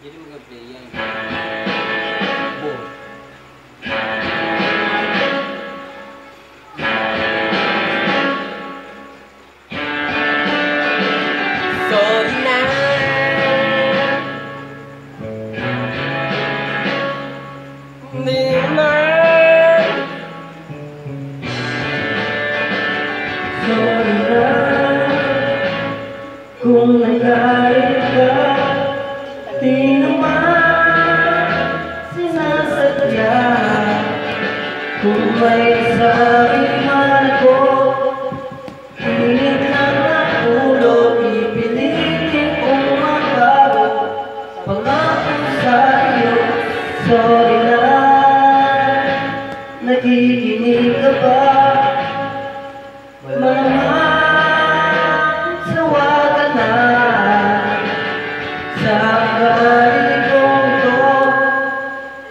Jadi mag-play yan. Boom. Sorry na. Hindi naman. Sorry na kung nagalit ka. Di naman sinasadya. Kung may sabi man ako, pilit lang ang ulo, pipilitin kong magbago. Pangako sa'yo, sorry na. Nakikinig ka ba? Malamang sawa ka na sa galing kong to,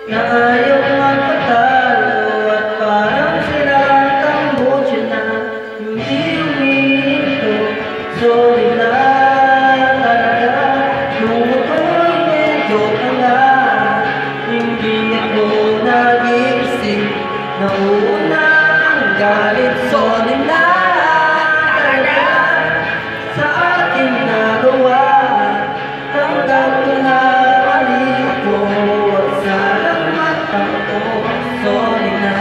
na ayaw magpatalo at parang silang tambutso na hindi huminto. Sorry na talaga kung ako'y medyo tanga. Hindi ako nag-iisip na una ang galit. Sorry na talaga sa aking nagawa. Hanggang pinamali ko at salamat ako. Sorry na.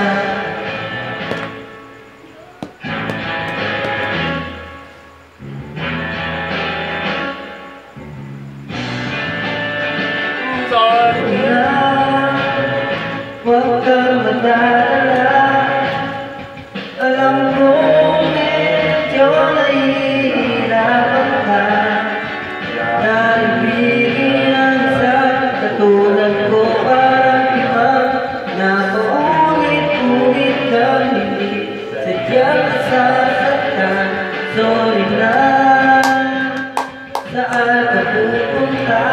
Sorry na. Huwag kang mag-alala. Alam kong medyo nahihirapan ka. Naibigin ang isang katulad ko, parang ibang na paulit-ulit kang hindi sadyang nasasaktan. Sorry na. Saan ka pupunta?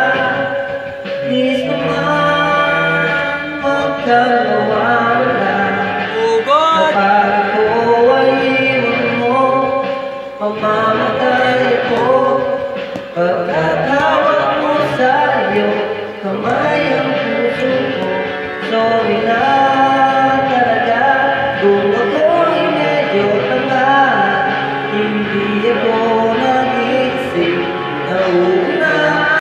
Please naman huwag kang mawawala. Kapag ako ay iwan mo, mamamatay ako. Pagkatawag mo sa'yo, kamay ang puso ko. Sorry na.